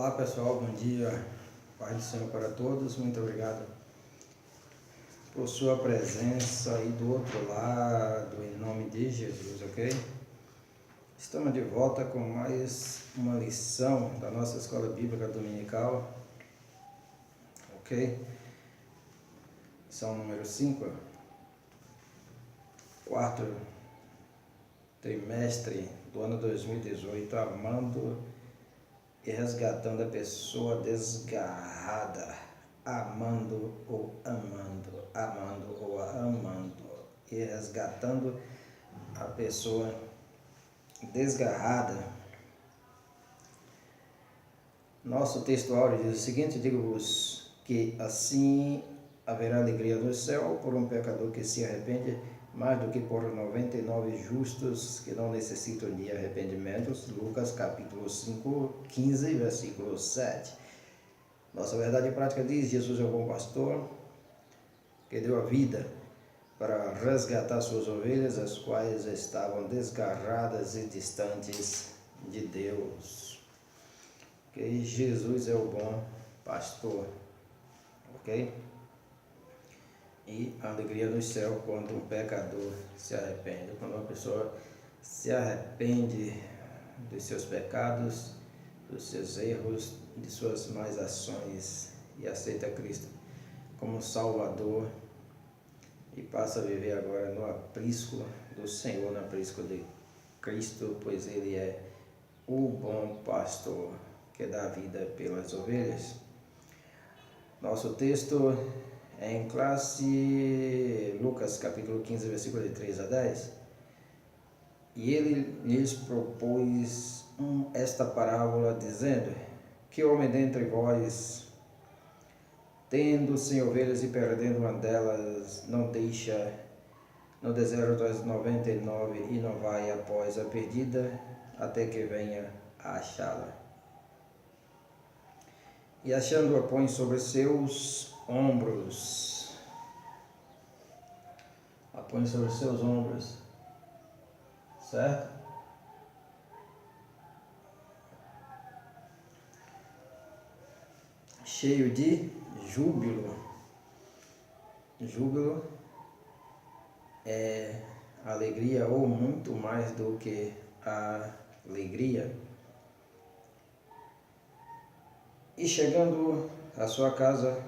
Olá pessoal, bom dia, Pai do Senhor para todos, muito obrigado por sua presença aí do outro lado, em nome de Jesus, ok? Estamos de volta com mais uma lição da nossa Escola Bíblica Dominical, ok? Lição número 5, quarto trimestre do ano 2018, amando e resgatando a pessoa desgarrada, amando ou amando, e resgatando a pessoa desgarrada. Nosso texto áureo diz o seguinte: digo-vos que assim haverá alegria no céu por um pecador que se arrepende, mais do que por 99 justos que não necessitam de arrependimentos. Lucas capítulo 5, 15, versículo 7. Nossa verdade prática diz: Jesus é o bom pastor que deu a vida para resgatar suas ovelhas, as quais estavam desgarradas e distantes de Deus. Ok? Jesus é o bom pastor. Ok? E a alegria no céu quando um pecador se arrepende. Quando uma pessoa se arrepende dos seus pecados, dos seus erros, de suas más ações e aceita Cristo como Salvador e passa a viver agora no aprisco do Senhor, no aprisco de Cristo, pois Ele é o bom pastor que dá vida pelas ovelhas. Nosso texto é em classe Lucas capítulo 15, versículo de 3 a 10. E ele lhes propôs esta parábola, dizendo: que homem dentre vós, tendo 100 ovelhas e perdendo uma delas, não deixa no deserto as 99 e não vai após a perdida, até que venha a achá-la? E achando-a, põe sobre seus ombros. A põe sobre seus ombros. Certo? Cheio de júbilo. Júbilo é alegria ou muito mais do que a alegria. E chegando à sua casa,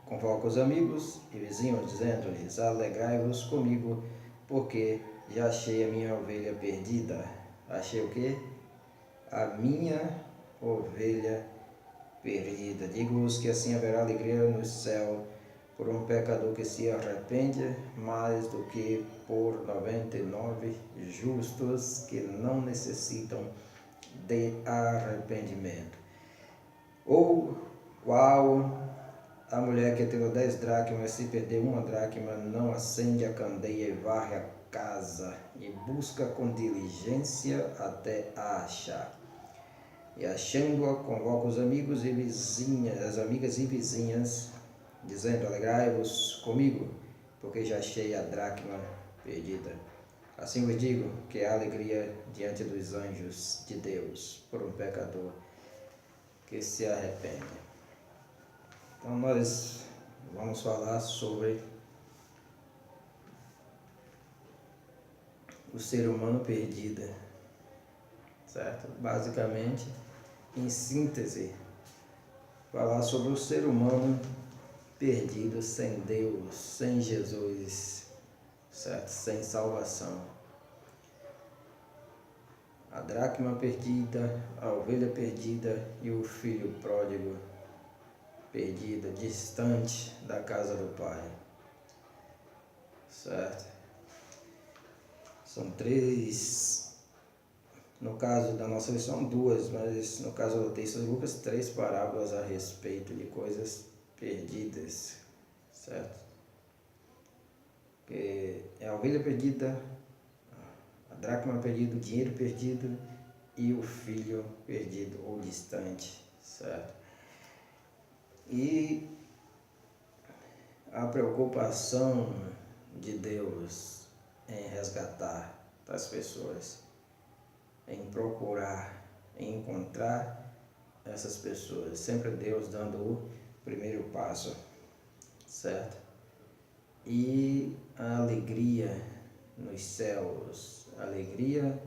convoca os amigos e vizinhos, dizendo-lhes: alegrai-vos comigo, porque já achei a minha ovelha perdida. Achei o quê? A minha ovelha perdida. Digo-vos que assim haverá alegria no céu por um pecador que se arrepende, mais do que por 99 justos que não necessitam de arrependimento. Ou qual a mulher que tendo 10 dracmas, se perder uma dracma, não acende a candeia e varre a casa e busca com diligência até a achar. E achando-a, convoca os amigos e vizinhas, as amigas e vizinhas, dizendo: alegrai-vos comigo, porque já achei a dracma perdida. Assim vos digo que há alegria diante dos anjos de Deus por um pecador que se arrepende. Então nós vamos falar sobre o ser humano perdido, certo? Basicamente, em síntese, falar sobre o ser humano perdido sem Deus, sem Jesus, certo? Sem salvação. A dracma perdida, a ovelha perdida e o filho pródigo perdido, distante da casa do Pai, certo? São três, no caso da nossa lição, duas, mas no caso do texto de Lucas, 3 parábolas a respeito de coisas perdidas, certo? Que é a ovelha perdida, a dracma perdida, o dinheiro perdido e o filho perdido ou distante, certo? E a preocupação de Deus em resgatar as pessoas, em procurar, em encontrar essas pessoas. Sempre Deus dando o primeiro passo, certo? E a alegria nos céus, a alegria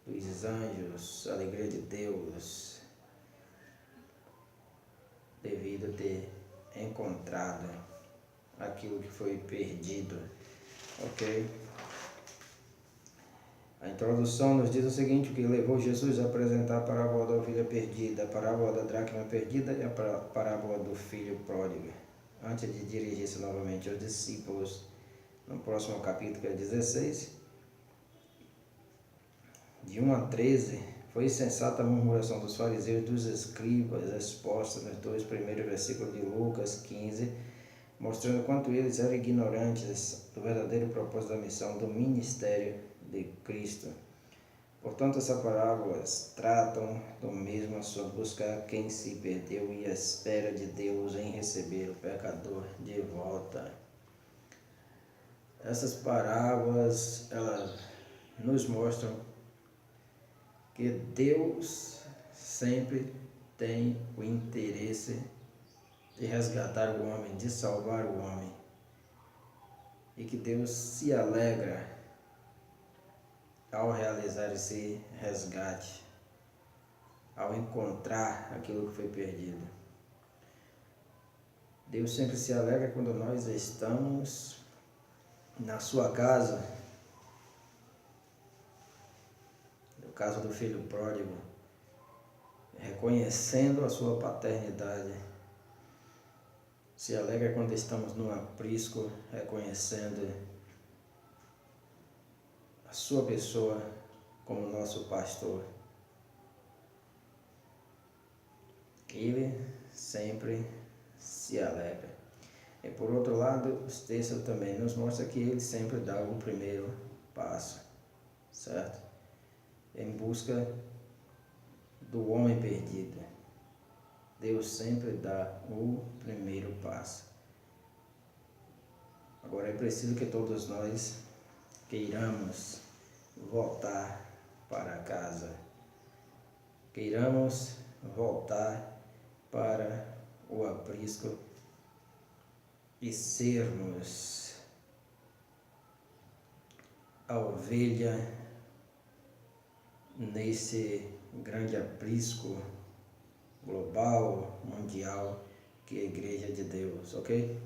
dos anjos, a alegria de Deus, devido a ter encontrado aquilo que foi perdido, ok? A introdução nos diz o seguinte, que levou Jesus a apresentar a parábola da ovelha perdida, a parábola da dracma perdida e a parábola do filho pródigo, antes de dirigir-se novamente aos discípulos. No próximo capítulo, que é 16, de 1 a 13, foi insensata a murmuração dos fariseus e dos escribas, exposta nos 2 primeiros versículos de Lucas 15, mostrando quanto eles eram ignorantes do verdadeiro propósito da missão, do ministério de Cristo. Portanto, essas parábolas tratam do mesmo assunto, buscar quem se perdeu e a espera de Deus em receber o pecador de volta. Essas parábolas, elas nos mostram que Deus sempre tem o interesse de resgatar o homem, de salvar o homem. E que Deus se alegra ao realizar esse resgate, ao encontrar aquilo que foi perdido. Deus sempre se alegra quando nós estamos na sua casa. No caso do filho pródigo, reconhecendo a sua paternidade. Se alegra quando estamos no aprisco, reconhecendo a sua pessoa como nosso pastor. Ele sempre se alegra. E por outro lado, os textos também nos mostram que ele sempre dá o primeiro passo, certo? Em busca do homem perdido. Deus sempre dá o primeiro passo. Agora é preciso que todos nós queiramos voltar para casa. Queiramos voltar para o aprisco e sermos a ovelha nesse grande aprisco global, mundial, que é a Igreja de Deus, ok?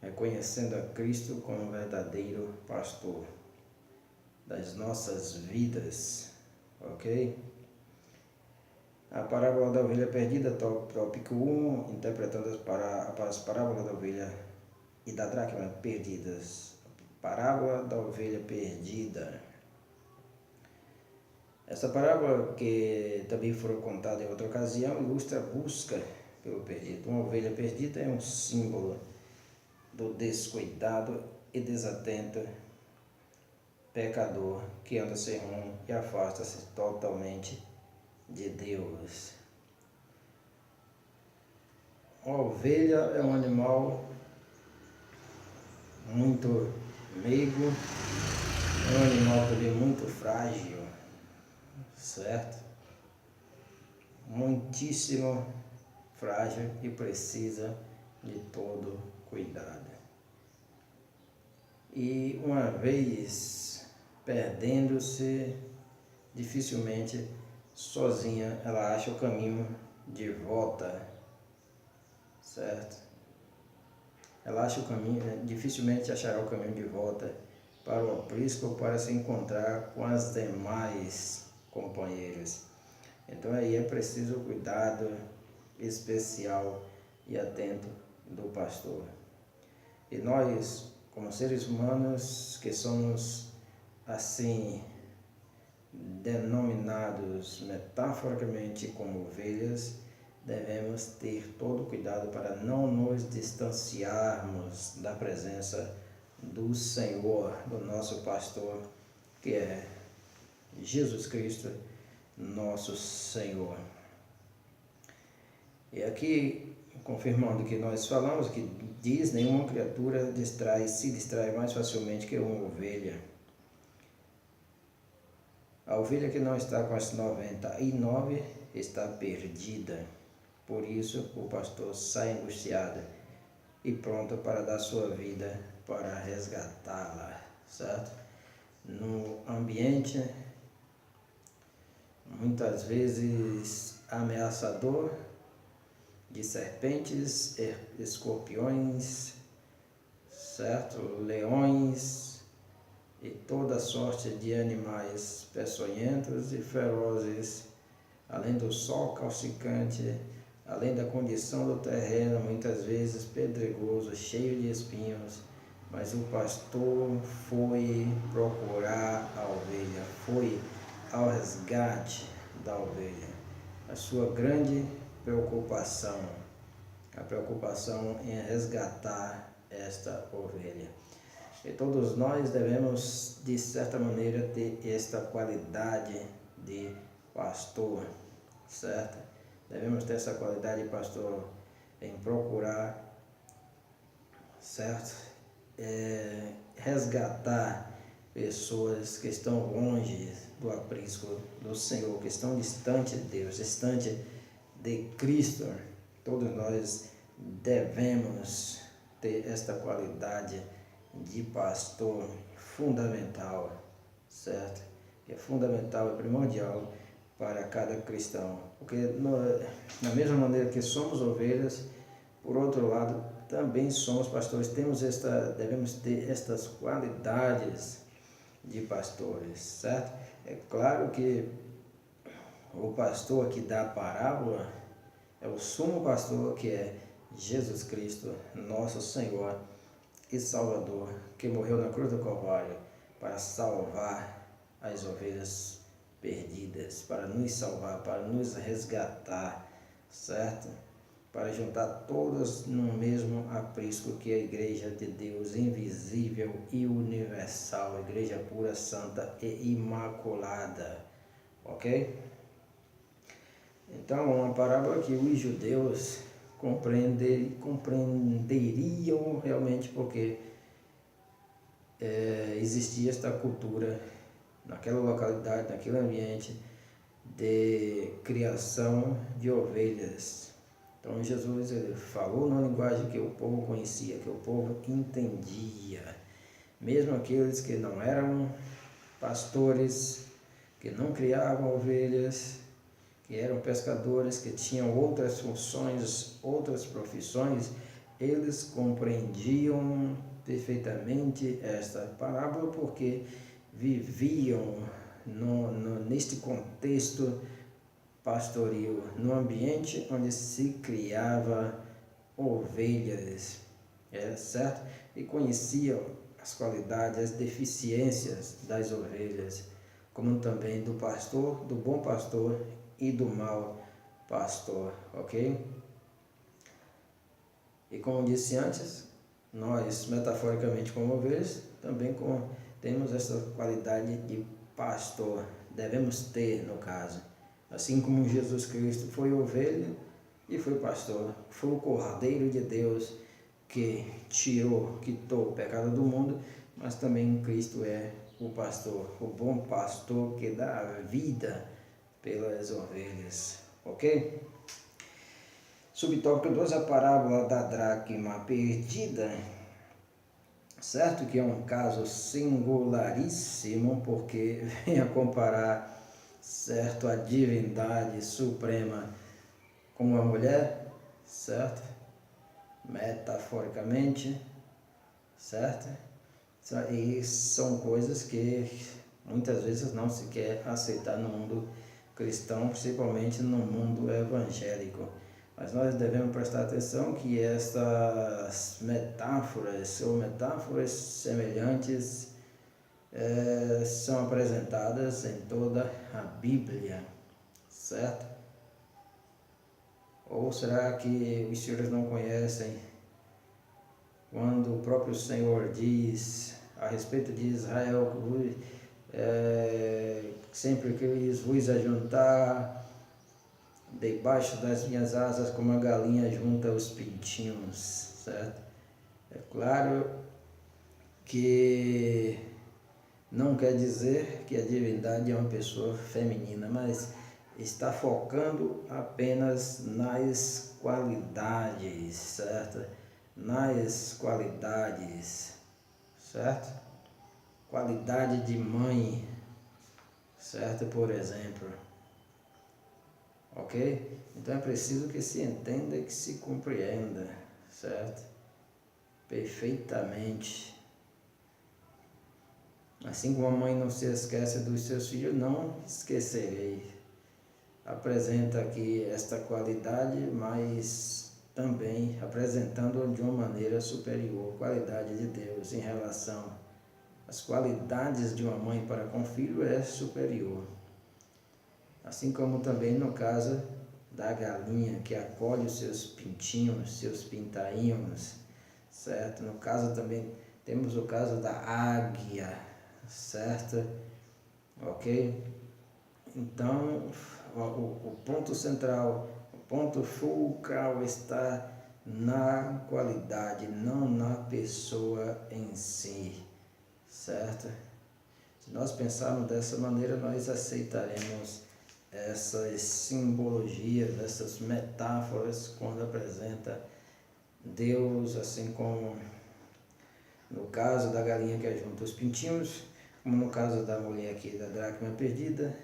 Reconhecendo a Cristo como verdadeiro pastor das nossas vidas, ok? A parábola da ovelha perdida, tópico 1, interpretando as parábolas da ovelha e da dracma perdidas. Parábola da ovelha perdida. Essa parábola, que também foi contada em outra ocasião, ilustra a busca pelo perdido. Uma ovelha perdida é um símbolo do descuidado e desatento pecador que anda sem rumo e afasta-se totalmente de Deus. Uma ovelha é um animal muito meigo, é um animal também muito frágil, certo? Muitíssimo frágil e precisa de todo cuidado. E uma vez perdendo-se, dificilmente sozinha ela acha o caminho de volta, certo? Ela acha o caminho, dificilmente achará o caminho de volta para o aprisco ou para se encontrar com as demais companheiras. Então aí é preciso cuidado especial e atento do pastor. E nós, como seres humanos que somos assim denominados metaforicamente como ovelhas, devemos ter todo cuidado para não nos distanciarmos da presença do Senhor, do nosso pastor, que é Jesus Cristo, nosso Senhor. E aqui, confirmando o que nós falamos, que diz, nenhuma criatura se distrai mais facilmente que uma ovelha. A ovelha que não está com as 99 está perdida. Por isso, o pastor sai angustiado e pronto para dar sua vida para resgatá-la, certo? No ambiente, muitas vezes ameaçador, de serpentes, escorpiões, certo? Leões e toda sorte de animais peçonhentos e ferozes, além do sol calcicante, além da condição do terreno, muitas vezes pedregoso, cheio de espinhos, mas o pastor foi procurar a ovelha, foi ao resgate da ovelha. A sua grande preocupação, a preocupação em resgatar esta ovelha. E todos nós devemos, de certa maneira, ter esta qualidade de pastor, certo? Devemos ter essa qualidade de pastor em procurar, certo? Resgatar pessoas que estão longe do aprisco do Senhor, que estão distante de Deus, distante de Cristo. Todos nós devemos ter esta qualidade de pastor fundamental, certo? Que é fundamental, é primordial para cada cristão, porque na mesma maneira que somos ovelhas, por outro lado, também somos pastores, devemos ter estas qualidades de pastores, certo? É claro que o pastor que dá a parábola é o sumo pastor, que é Jesus Cristo, nosso Senhor e Salvador, que morreu na cruz do Calvário para salvar as ovelhas perdidas, para nos salvar, para nos resgatar, certo? Para juntar todas no mesmo aprisco, que é a Igreja de Deus invisível e universal, Igreja pura, santa e imaculada, ok? Então, uma parábola que os judeus compreenderiam realmente, porque existia esta cultura naquela localidade, naquele ambiente de criação de ovelhas. Então Jesus ele falou na linguagem que o povo conhecia, que o povo entendia. Mesmo aqueles que não eram pastores, que não criavam ovelhas, que eram pescadores, que tinham outras funções, outras profissões, eles compreendiam perfeitamente esta parábola, porque viviam neste contexto pastoril, no ambiente onde se criava ovelhas, certo? E conheciam as qualidades, as deficiências das ovelhas, como também do pastor, do bom pastor e do mau pastor, ok? E como disse antes, nós, metaforicamente como ovelhas, também temos essa qualidade de pastor, devemos ter no caso. Assim como Jesus Cristo foi ovelha e foi pastor, foi o Cordeiro de Deus que quitou o pecado do mundo, mas também Cristo é o pastor, o bom pastor que dá a vida pelas ovelhas, ok? Subtópico 2, a parábola da dracma perdida, certo que é um caso singularíssimo, porque vem a comparar, certo, a divindade suprema com uma mulher, certo? Metaforicamente, certo? E são coisas que muitas vezes não se quer aceitar no mundo cristão, principalmente no mundo evangélico. Mas nós devemos prestar atenção que estas metáforas ou metáforas semelhantes são apresentadas em toda a Bíblia, certo? Ou será que os senhores não conhecem quando o próprio Senhor diz a respeito de Israel, sempre que vos ajuntar debaixo das minhas asas, como a galinha junta os pintinhos, certo? É claro que não quer dizer que a divindade é uma pessoa feminina, mas está focando apenas nas qualidades, certo? Nas qualidades, certo? Qualidade de mãe, certo? Por exemplo, ok? Então é preciso que se entenda e que se compreenda, certo? Perfeitamente. Assim como a mãe não se esquece dos seus filhos, não esquecerei. Apresenta aqui esta qualidade, mas também apresentando de uma maneira superior, qualidade de Deus em relação às qualidades de uma mãe para com o filho é superior. Assim como também no caso da galinha que acolhe os seus pintinhos, seus pintainhos, certo? No caso também temos o caso da águia, certo? Ok? Então, o ponto central, o ponto fulcral está na qualidade, não na pessoa em si, certo? Se nós pensarmos dessa maneira, nós aceitaremos essas simbologias, essas metáforas quando apresenta Deus, assim como no caso da galinha que ajunta os pintinhos, como no caso da mulher aqui da dracma perdida,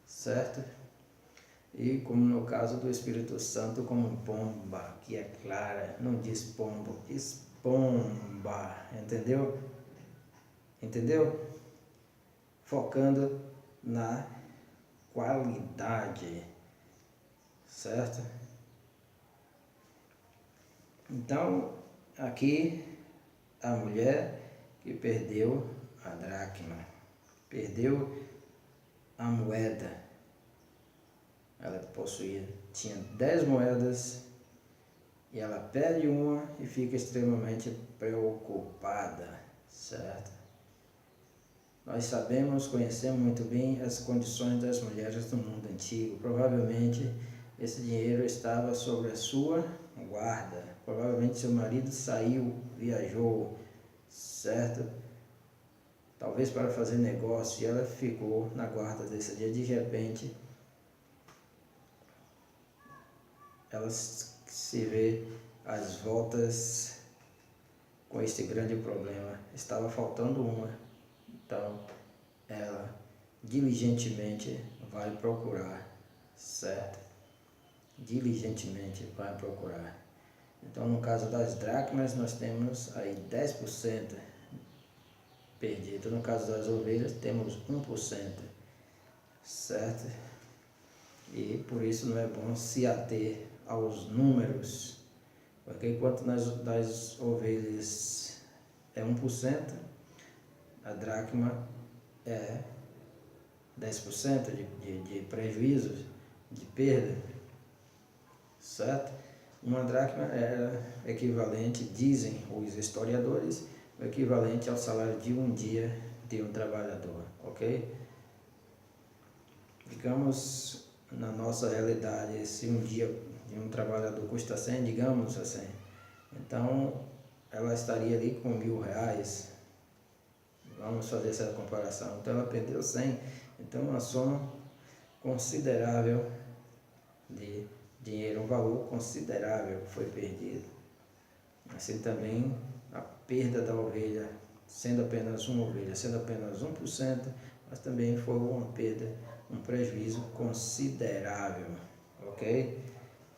certo? E como no caso do Espírito Santo como pomba, que é clara, não diz pombo, diz pomba, entendeu? Entendeu? Focando na qualidade, certo? Então, aqui a mulher que perdeu a dracma, perdeu a moeda. Ela possuía, tinha 10 moedas e ela perde uma e fica extremamente preocupada, certo? Nós sabemos, conhecemos muito bem as condições das mulheres do mundo antigo. Provavelmente esse dinheiro estava sobre a sua guarda. Provavelmente seu marido saiu, viajou, certo? Talvez para fazer negócio e ela ficou na guarda desse dia. De repente, ela se vê às voltas com este grande problema. Estava faltando uma, então ela diligentemente vai procurar, certo? Diligentemente vai procurar. Então, no caso das dracmas, nós temos aí 10% perdido. No caso das ovelhas, temos 1%, certo? E por isso não é bom se ater aos números, porque enquanto das ovelhas é 1%, a dracma é 10% de prejuízo, de perda, certo? Uma dracma é equivalente, dizem os historiadores, o equivalente ao salário de um dia de um trabalhador, ok? Digamos, na nossa realidade, se um dia de um trabalhador custa 100, digamos assim, então ela estaria ali com R$1.000, vamos fazer essa comparação, então ela perdeu 100, então uma soma considerável de dinheiro, um valor considerável foi perdido. Assim também a perda da ovelha, sendo apenas uma ovelha, sendo apenas 1%, mas também foi uma perda, um prejuízo considerável, ok?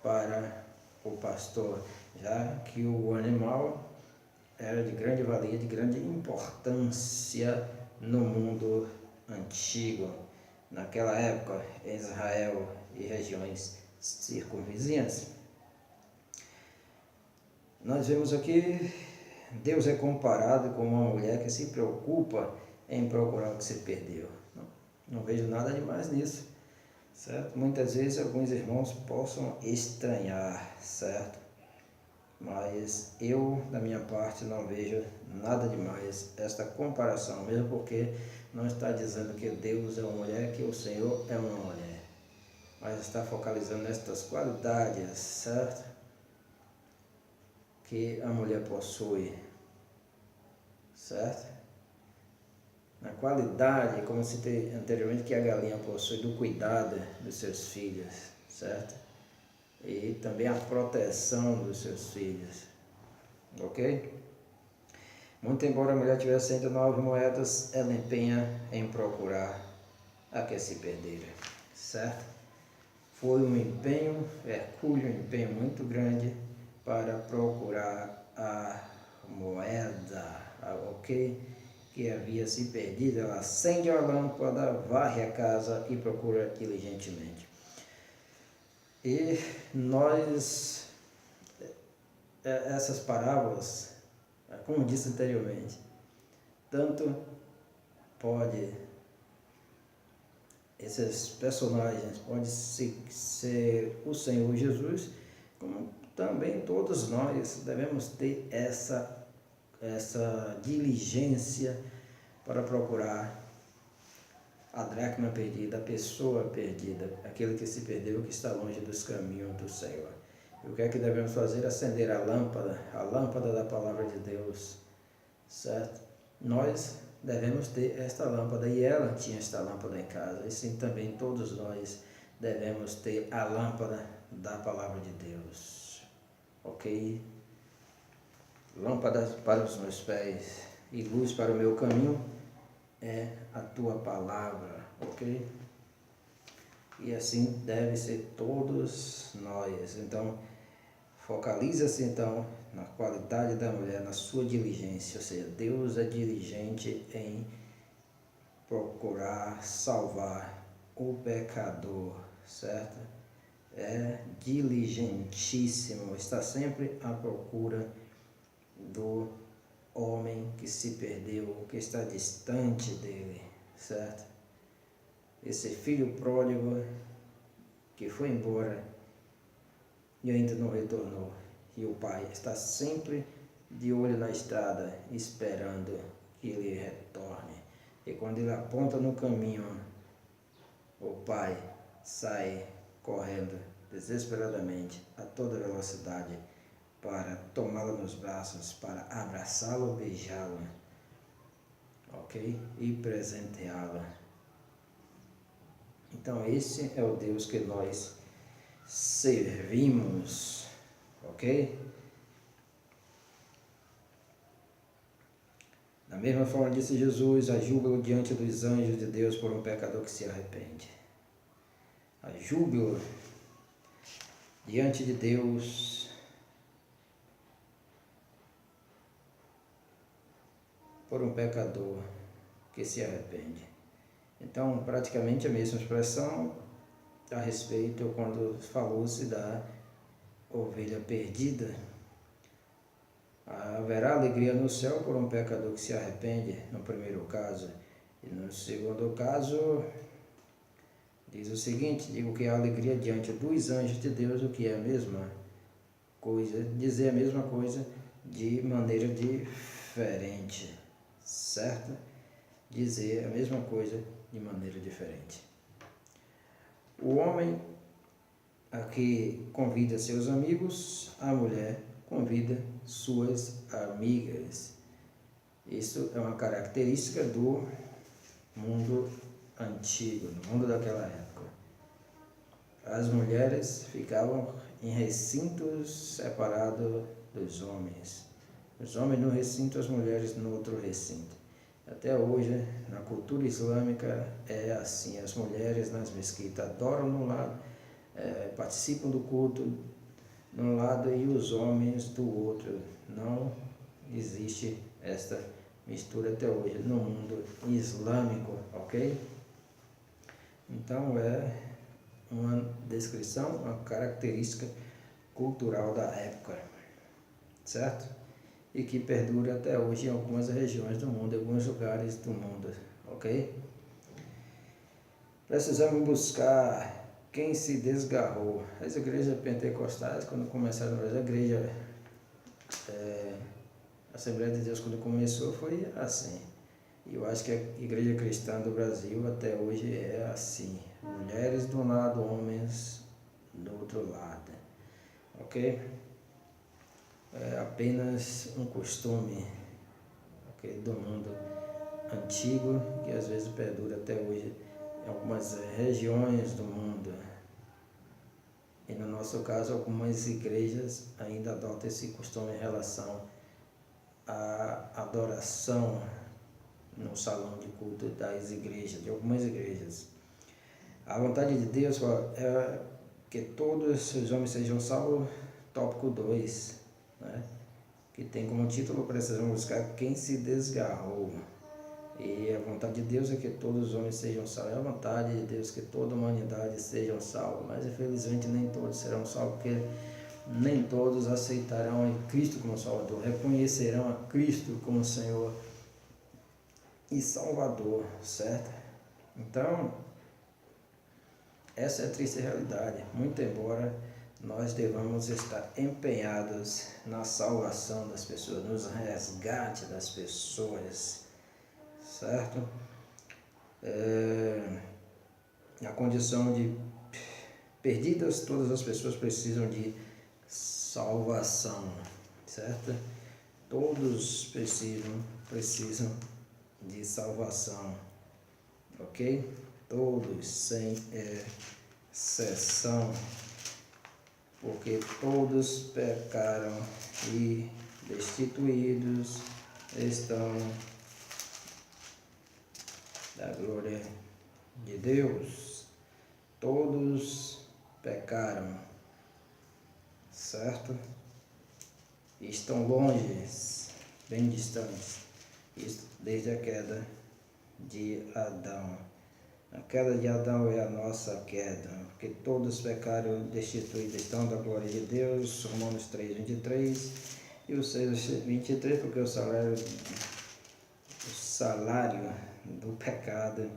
Para o pastor, já que o animal era de grande valia, de grande importância no mundo antigo. Naquela época, em Israel e regiões circunvizinhas. Nós vemos aqui, Deus é comparado com uma mulher que se preocupa em procurar o que se perdeu. Não vejo nada demais nisso, certo? Muitas vezes alguns irmãos possam estranhar, certo? Mas eu, da minha parte, não vejo nada demais esta comparação, mesmo porque não está dizendo que Deus é uma mulher, que o Senhor é uma mulher, mas está focalizando nestas qualidades, certo? Que a mulher possui, certo? qualidade, como citei anteriormente, que a galinha possui do cuidado dos seus filhos, certo? E também a proteção dos seus filhos, ok? Muito embora a mulher tivesse 109 moedas, ela empenha em procurar a que se perdera, certo? Foi um empenho, hercúleo, um empenho muito grande para procurar a moeda, ok? Que havia se perdido. Ela acende a lâmpada, varre a casa e procura diligentemente. E nós, essas parábolas, como disse anteriormente, tanto pode, esses personagens podem ser o Senhor Jesus, como também todos nós devemos ter essa diligência para procurar a dracma perdida, a pessoa perdida, aquele que se perdeu, que está longe dos caminhos do Senhor. E o que é que devemos fazer? Acender a lâmpada da palavra de Deus, certo? Nós devemos ter esta lâmpada, e ela tinha esta lâmpada em casa, e sim também todos nós devemos ter a lâmpada da palavra de Deus, ok? Lâmpada para os meus pés e luz para o meu caminho é a tua palavra, ok? E assim deve ser todos nós. Então, focaliza-se então na qualidade da mulher, na sua diligência, ou seja, Deus é diligente em procurar salvar o pecador, certo? É diligentíssimo, está sempre à procura do homem que se perdeu, que está distante dele, certo? Esse filho pródigo que foi embora e ainda não retornou, e o pai está sempre de olho na estrada, esperando que ele retorne. E quando ele aponta no caminho, o pai sai correndo desesperadamente a toda velocidade para tomá-lo nos braços, para abraçá-lo, beijá-lo, ok? E presenteá-lo. Então esse é o Deus que nós servimos, ok? Da mesma forma disse Jesus, há júbilo diante dos anjos de Deus por um pecador que se arrepende. Há júbilo diante de Deus por um pecador que se arrepende. Então, praticamente a mesma expressão a respeito quando falou-se da ovelha perdida. Haverá alegria no céu por um pecador que se arrepende, no primeiro caso. E no segundo caso, diz o seguinte, digo que há alegria diante dos anjos de Deus, o que é a mesma coisa, dizer a mesma coisa de maneira diferente, certo? Dizer a mesma coisa de maneira diferente. O homem aqui convida seus amigos, a mulher convida suas amigas. Isso é uma característica do mundo antigo, do mundo daquela época. As mulheres ficavam em recintos separados dos homens. Os homens no recinto, as mulheres no outro recinto. Até hoje, na cultura islâmica, é assim. As mulheres nas mesquitas adoram num lado, participam do culto num lado e os homens do outro. Não existe esta mistura até hoje no mundo islâmico, ok? Então é uma descrição, uma característica cultural da época, certo? E que perdura até hoje em algumas regiões do mundo, em alguns lugares do mundo, ok? Precisamos buscar quem se desgarrou. As igrejas pentecostais, quando começaram, a igreja a Assembleia de Deus, quando começou, foi assim. E eu acho que a igreja cristã do Brasil até hoje é assim. Mulheres de um lado, homens do outro lado, ok? É apenas um costume, okay, do mundo antigo que às vezes perdura até hoje em algumas regiões do mundo. E no nosso caso, algumas igrejas ainda adotam esse costume em relação à adoração no salão de culto das igrejas, de algumas igrejas. A vontade de Deus é que todos os homens sejam salvos, tópico 2, né? Que tem como título: precisamos buscar quem se desgarrou. E a vontade de Deus é que todos os homens sejam salvos. É a vontade de Deus que toda a humanidade sejam salvos. Mas infelizmente nem todos serão salvos, porque nem todos aceitarão a Cristo como Salvador, reconhecerão a Cristo como Senhor e Salvador, certo? Então, essa é a triste realidade. Muito embora nós devamos estar empenhados na salvação das pessoas, nos resgate das pessoas, certo? Na condição de perdidas, todas as pessoas precisam de salvação, certo? Todos precisam de salvação, ok? Todos, sem exceção, porque todos pecaram e destituídos estão da glória de Deus. Todos pecaram, certo? Estão longe, bem distantes, desde a queda de Adão. A queda de Adão é a nossa queda, porque todos pecaram destituídos estão da glória de Deus, Romanos 3, 23, e o 6, 23, porque o salário do pecado,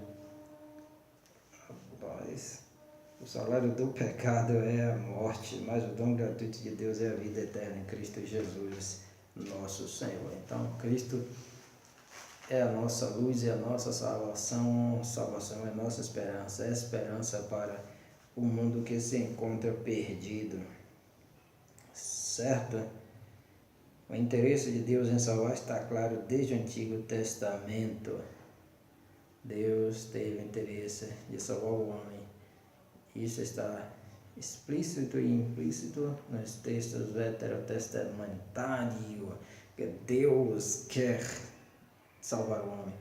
o salário do pecado é a morte, mas o dom gratuito de Deus é a vida eterna em Cristo Jesus, nosso Senhor. Então, Cristo é a nossa luz e a nossa salvação. Salvação é a nossa esperança. É a esperança para o mundo que se encontra perdido. Certo? O interesse de Deus em salvar está claro desde o Antigo Testamento. Deus teve interesse de salvar o homem. Isso está explícito e implícito nos textos veterotestamentários, que Deus quer salvar o homem,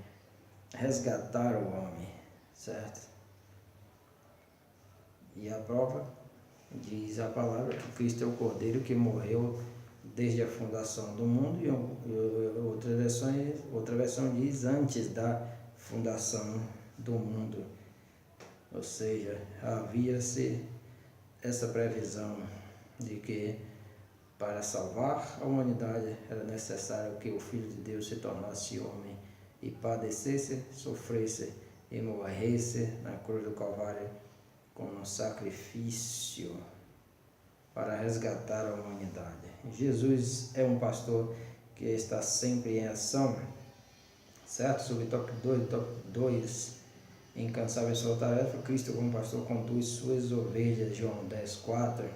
resgatar o homem, certo? E a prova, diz a palavra, que Cristo é o Cordeiro que morreu desde a fundação do mundo, e outra versão diz antes da fundação do mundo. Ou seja, havia-se essa previsão de que para salvar a humanidade era necessário que o Filho de Deus se tornasse homem e padecesse, sofresse e morresse na cruz do Calvário como um sacrifício para resgatar a humanidade. Jesus é um pastor que está sempre em ação, certo? Sobre o tópico 2, incansável em sua tarefa, Cristo como pastor conduz suas ovelhas, João 10:4,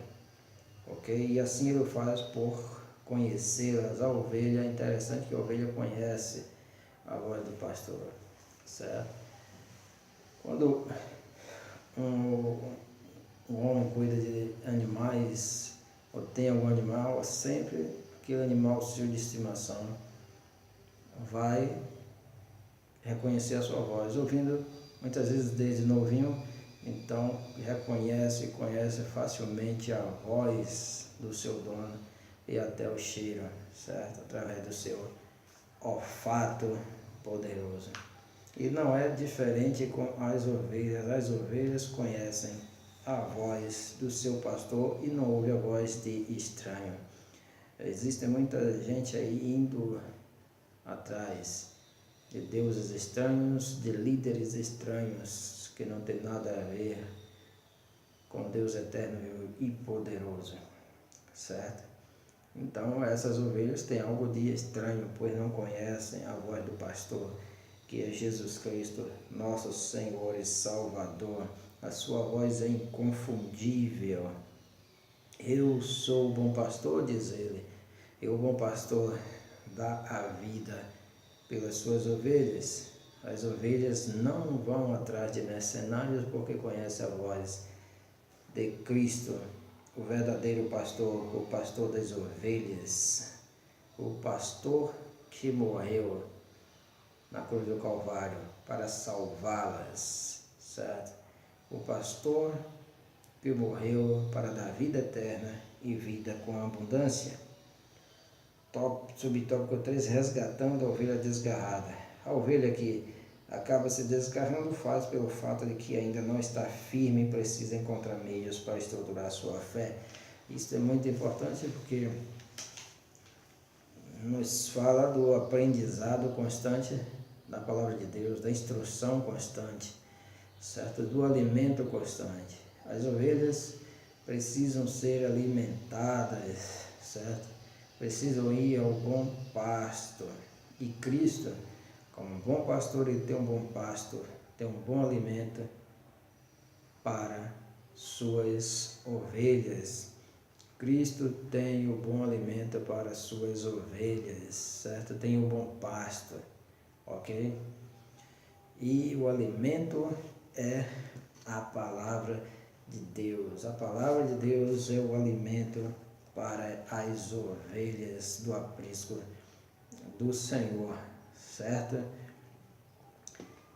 ok? E assim ele faz por conhecê-las. A ovelha, é interessante que a ovelha conhece a voz do pastor, certo? Quando um homem cuida de animais, ou tem algum animal, sempre aquele animal seu de estimação vai reconhecer a sua voz, ouvindo muitas vezes desde novinho, então reconhece e conhece facilmente a voz do seu dono e até o cheiro, certo? Através do seu olfato poderoso. E não é diferente com as ovelhas conhecem a voz do seu pastor e não ouve a voz de estranho. Existe muita gente aí indo atrás de deuses estranhos, de líderes estranhos, que não tem nada a ver com Deus eterno e poderoso, certo? Então essas ovelhas têm algo de estranho, pois não conhecem a voz do pastor, que é Jesus Cristo, nosso Senhor e Salvador. A sua voz é inconfundível. Eu sou o bom pastor, diz ele. E o bom pastor dá a vida pelas suas ovelhas. As ovelhas não vão atrás de mercenários porque conhecem a voz de Cristo, o verdadeiro pastor, o pastor das ovelhas, o pastor que morreu na cruz do Calvário para salvá-las, certo? O pastor que morreu para dar vida eterna e vida com abundância. Subtópico 3, resgatando a ovelha desgarrada. A ovelha que acaba se desgarrando faz pelo fato de que ainda não está firme e precisa encontrar meios para estruturar a sua fé. Isso é muito importante porque nos fala do aprendizado constante da palavra de Deus, da instrução constante, certo? Do alimento constante. As ovelhas precisam ser alimentadas, certo? Precisam ir ao bom pasto. E Cristo, como bom pastor, ele tem um bom pasto, tem um bom alimento para suas ovelhas. Cristo tem o bom alimento para suas ovelhas, certo? Tem o bom pasto, ok? E o alimento é a palavra de Deus. A palavra de Deus é o alimento para as ovelhas do aprisco do Senhor, certo?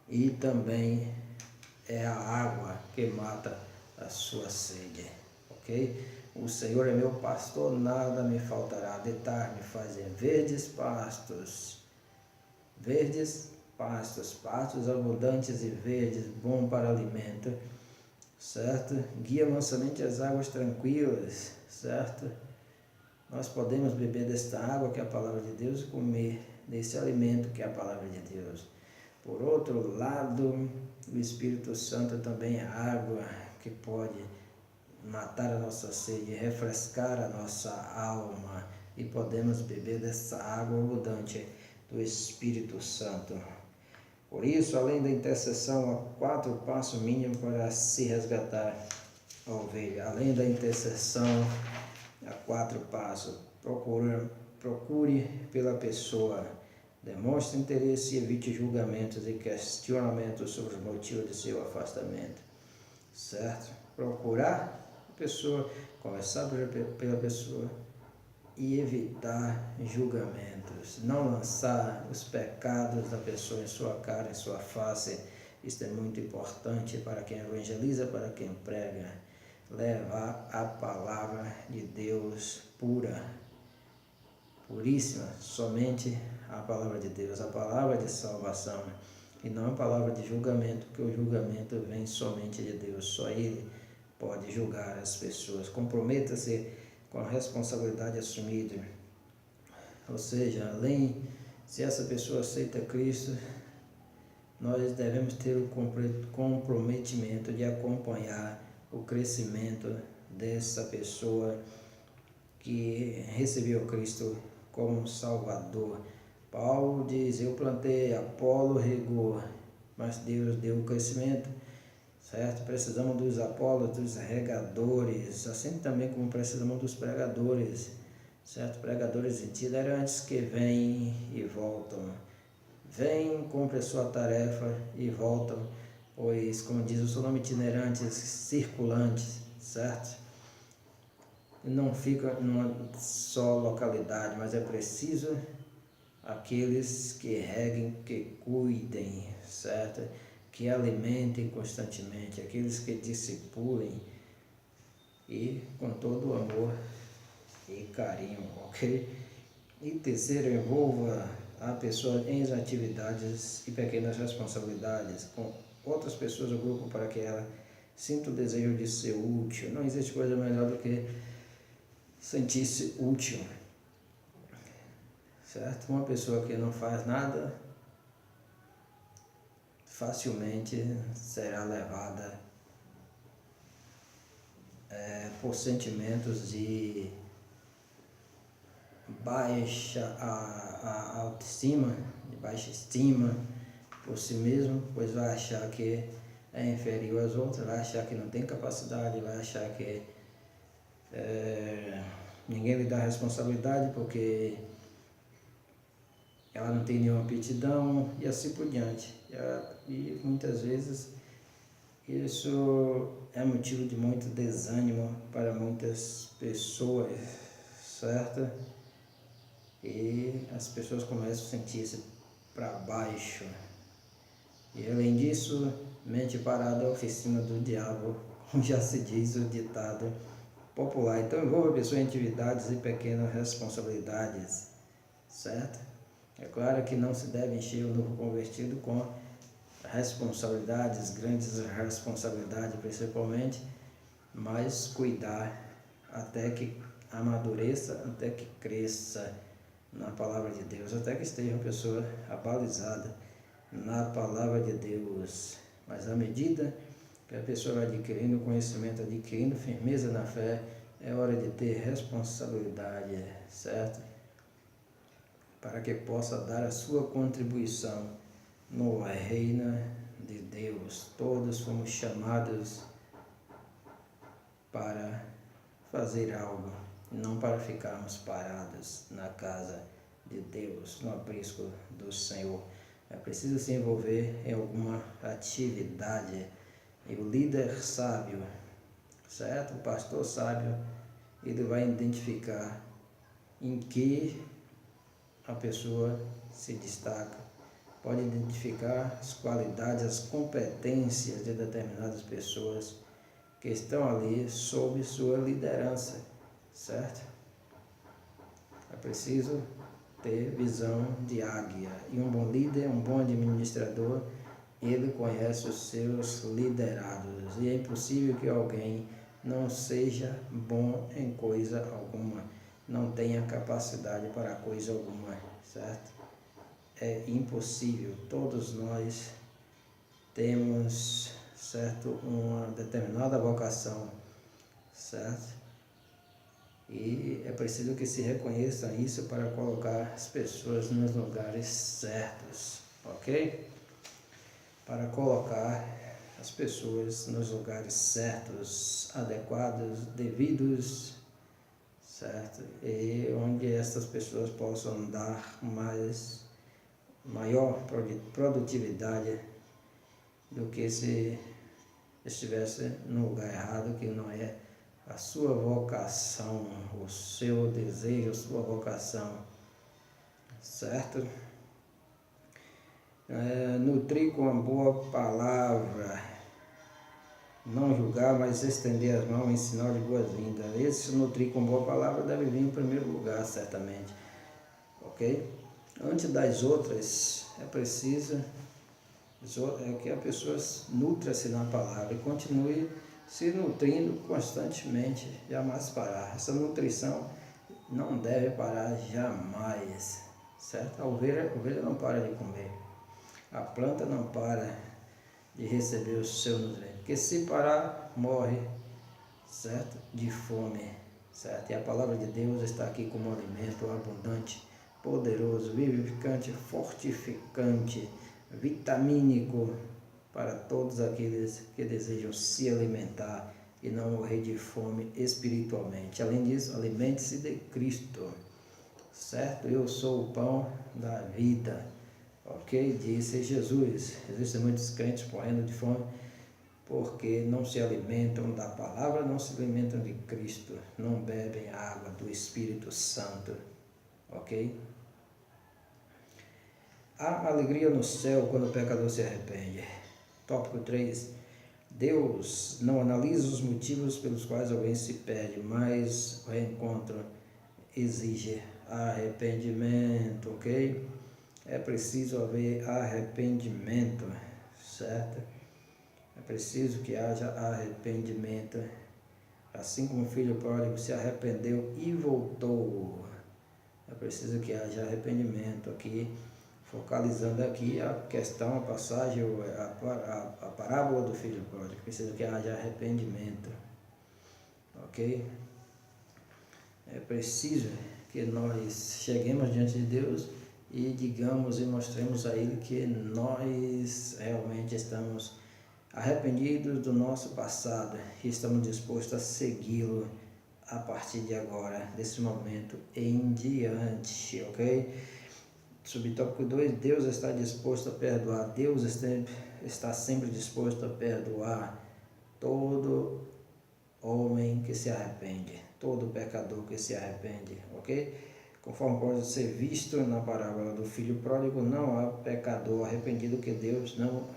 E também é a água que mata a sua sede, ok? O Senhor é meu pastor, nada me faltará. Deitar-me faz em verdes pastos, pastos abundantes e verdes, bom para alimento, certo? Guia mansamente as águas tranquilas, certo? Nós podemos beber desta água que é a palavra de Deus e comer desse alimento que é a palavra de Deus. Por outro lado, o Espírito Santo também é água que pode matar a nossa sede, refrescar a nossa alma, e podemos beber dessa água abundante do Espírito Santo. Por isso, além da intercessão, há 4 passos mínimos para se resgatar a ovelha. Além da intercessão, há 4 passos. Procure pela pessoa. Demonstre interesse e evite julgamentos e questionamentos sobre os motivos de seu afastamento. Certo? Procurar a pessoa, conversar pela pessoa e evitar julgamentos. Não lançar os pecados da pessoa em sua cara, em sua face. Isso é muito importante para quem evangeliza, para quem prega. Levar a palavra de Deus pura, puríssima, somente a palavra de Deus, a palavra de salvação, e não a palavra de julgamento, porque o julgamento vem somente de Deus, só Ele pode julgar as pessoas. Comprometa-se com a responsabilidade assumida, ou seja, além, se essa pessoa aceita Cristo, nós devemos ter o comprometimento de acompanhar o crescimento dessa pessoa que recebeu Cristo como Salvador. Paulo diz, eu plantei, Apolo regou, mas Deus deu o crescimento, certo? Precisamos dos Apolos, dos regadores, assim também como precisamos dos pregadores, certo? Pregadores itinerantes que vêm e voltam. Vêm, cumprem a sua tarefa e voltam, pois, como diz o seu nome, itinerantes, circulantes, certo? Não fica numa só localidade, mas é preciso aqueles que reguem, que cuidem, certo? Que alimentem constantemente, aqueles que discipulem e com todo o amor e carinho, ok? E terceiro, envolva a pessoa em atividades e pequenas responsabilidades com outras pessoas do grupo para que ela sinta o desejo de ser útil. Não existe coisa melhor do que sentir-se útil, certo? Uma pessoa que não faz nada facilmente será levada por sentimentos de baixa autoestima, de baixa estima por si mesmo, pois vai achar que é inferior às outras, vai achar que não tem capacidade, vai achar que ninguém lhe dá responsabilidade porque ela não tem nenhuma aptidão e assim por diante. E muitas vezes isso é motivo de muito desânimo para muitas pessoas, certo? E as pessoas começam a sentir-se para baixo. E além disso, mente parada é a oficina do diabo, como já se diz o ditado popular. Então envolva a pessoa em atividades e pequenas responsabilidades, certo? É claro que não se deve encher o novo convertido com responsabilidades, grandes responsabilidades principalmente, mas cuidar até que amadureça, até que cresça na palavra de Deus, até que esteja uma pessoa abalizada na palavra de Deus. Mas à medida que a pessoa vai adquirindo conhecimento, adquirindo firmeza na fé, é hora de ter responsabilidade, certo? Para que possa dar a sua contribuição no reino de Deus. Todos fomos chamados para fazer algo, não para ficarmos parados na casa de Deus, no aprisco do Senhor. É preciso se envolver em alguma atividade. E o líder sábio, certo? O pastor sábio, ele vai identificar em que a pessoa se destaca. Pode identificar as qualidades, as competências de determinadas pessoas que estão ali sob sua liderança, certo? É preciso ter visão de águia. E um bom líder, um bom administrador, ele conhece os seus liderados. E é impossível que alguém não seja bom em coisa alguma, não tenha capacidade para coisa alguma, certo? É impossível. Todos nós temos, certo, uma determinada vocação, certo? E é preciso que se reconheça isso para colocar as pessoas nos lugares certos, ok? Para colocar as pessoas nos lugares certos, adequados, devidos, certo? E onde essas pessoas possam dar maior produtividade do que se estivesse no lugar errado, que não é a sua vocação, o seu desejo, a sua vocação, certo? Nutrir com uma boa palavra, não julgar, mas estender as mãos em sinal de boas-vindas. Esse nutrir com boa palavra deve vir em primeiro lugar, certamente, ok? Antes das outras, é preciso que a pessoa nutra-se na palavra e continue se nutrindo constantemente, jamais parar. Essa nutrição não deve parar jamais, certo? A ovelha não para de comer, a planta não para de receber o seu nutriente, porque se parar, morre, certo? De fome, certo? E a palavra de Deus está aqui como alimento abundante, poderoso, vivificante, fortificante, vitamínico para todos aqueles que desejam se alimentar e não morrer de fome espiritualmente. Além disso, alimente-se de Cristo, certo? Eu sou o pão da vida, ok? Disse Jesus. Existem muitos crentes morrendo de fome porque não se alimentam da palavra, não se alimentam de Cristo, não bebem a água do Espírito Santo, ok? Há alegria no céu quando o pecador se arrepende. Tópico 3. Deus não analisa os motivos pelos quais alguém se perde, mas o reencontro exige arrependimento, ok? É preciso haver arrependimento, certo? É preciso que haja arrependimento. Assim como o filho pródigo se arrependeu e voltou, é preciso que haja arrependimento aqui. Focalizando aqui a questão, a passagem, a parábola do filho pródigo, precisa que haja arrependimento, ok? É preciso que nós cheguemos diante de Deus e digamos e mostremos a Ele que nós realmente estamos arrependidos do nosso passado e estamos dispostos a segui-lo a partir de agora, desse momento em diante, ok? Subtópico 2, Deus está disposto a perdoar. Deus está sempre disposto a perdoar todo homem que se arrepende, todo pecador que se arrepende, ok? Conforme pode ser visto na parábola do filho pródigo, não há pecador arrependido que Deus não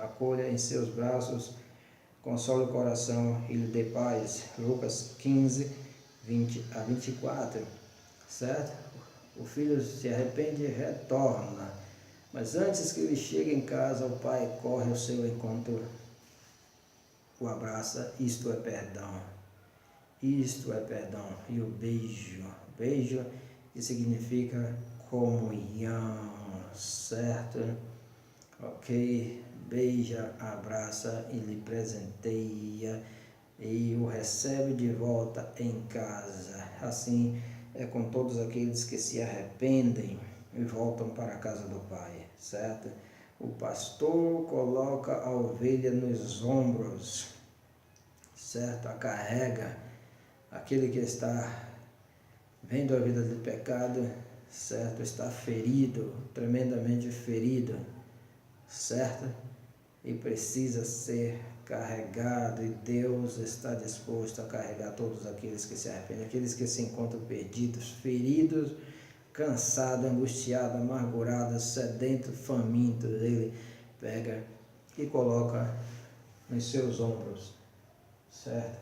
acolha em seus braços, console o coração e lhe dê paz. Lucas 15, 20 a 24, certo? O filho se arrepende e retorna, mas antes que ele chegue em casa, o pai corre ao seu encontro, o abraça. Isto é perdão. Isto é perdão. E o beijo. Beijo que significa comunhão, certo? Ok? Beija, abraça e lhe presenteia e o recebe de volta em casa. Assim é com todos aqueles que se arrependem e voltam para a casa do Pai, certo? O pastor coloca a ovelha nos ombros, certo? A carrega. Aquele que está vendo a vida de pecado, certo? Está ferido, tremendamente ferido, certo? E precisa ser carregado, e Deus está disposto a carregar todos aqueles que se arrependem, aqueles que se encontram perdidos, feridos, cansados, angustiados, amargurados, sedentos, famintos. Ele pega e coloca nos seus ombros, certo?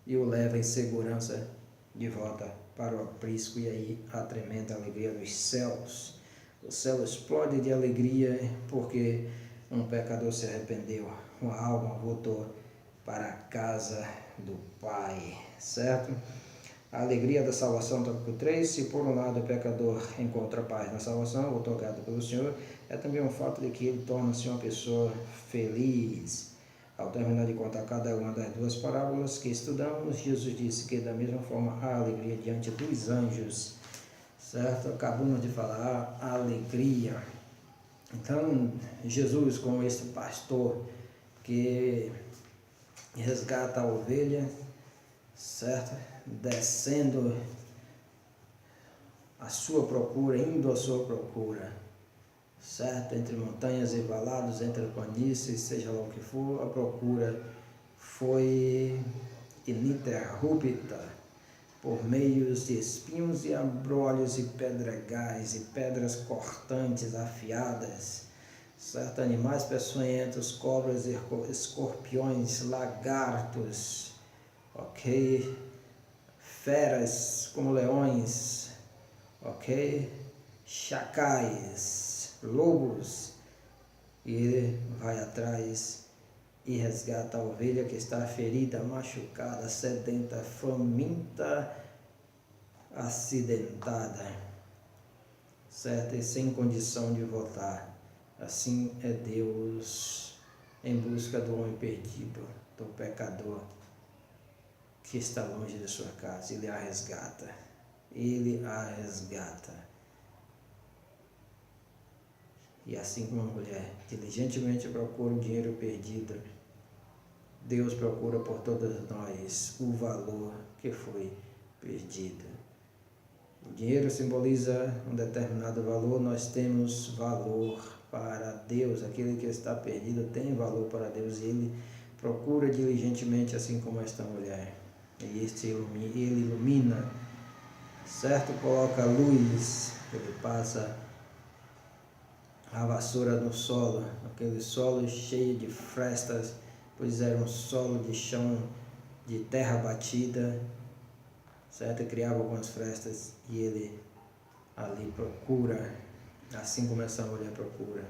E o leva em segurança de volta para o aprisco, e aí a tremenda alegria dos céus. O céu explode de alegria porque um pecador se arrependeu, uma alma voltou para a casa do Pai, certo? A alegria da salvação, tópico 3, se por um lado o pecador encontra paz na salvação, otorgada pelo Senhor, é também um fato de que ele torna-se uma pessoa feliz. Ao terminar de contar cada uma das duas parábolas que estudamos, Jesus disse que da mesma forma há alegria diante dos anjos, certo? Acabamos de falar a alegria. Então, Jesus, como este pastor que resgata a ovelha, certo? Descendo a sua procura, indo à sua procura, certo? Entre montanhas e valados, entre planícies, seja lá o que for, a procura foi ininterrupta por meios de espinhos e abrolhos e pedregais e pedras cortantes afiadas, certo? Animais peçonhentos, cobras, escorpiões, lagartos, ok? Feras como leões, ok? Chacais, lobos. E ele vai atrás e resgata a ovelha que está ferida, machucada, sedenta, faminta, acidentada, certo? E sem condição de voltar. Assim é Deus em busca do homem perdido, do pecador que está longe de sua casa. Ele a resgata. Ele a resgata. E assim como a mulher diligentemente procura o dinheiro perdido, Deus procura por todas nós o valor que foi perdido. O dinheiro simboliza um determinado valor, nós temos valor para Deus. Aquele que está perdido tem valor para Deus e ele procura diligentemente, assim como esta mulher. E ele ilumina, certo? Coloca luz, ele passa a vassoura no solo, aquele solo cheio de frestas, pois era um solo de chão de terra batida, certo? Criava algumas frestas e ele ali procura, assim como essa mulher procura.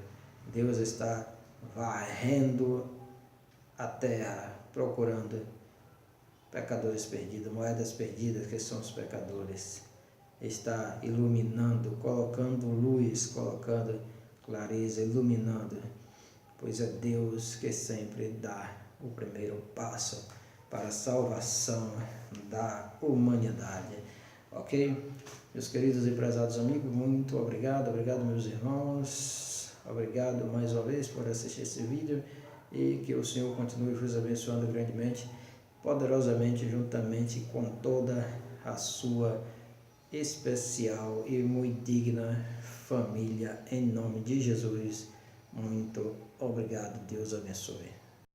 Deus está varrendo a terra, procurando pecadores perdidos, moedas perdidas, que são os pecadores. Está iluminando, colocando luz, colocando clareza, iluminando, pois é Deus que sempre dá o primeiro passo para a salvação da humanidade. Ok? Meus queridos e prezados amigos, muito obrigado, meus irmãos, obrigado mais uma vez por assistir esse vídeo e que o Senhor continue vos abençoando grandemente, poderosamente, juntamente com toda a sua especial e muito digna família, em nome de Jesus. Muito obrigado. Deus abençoe.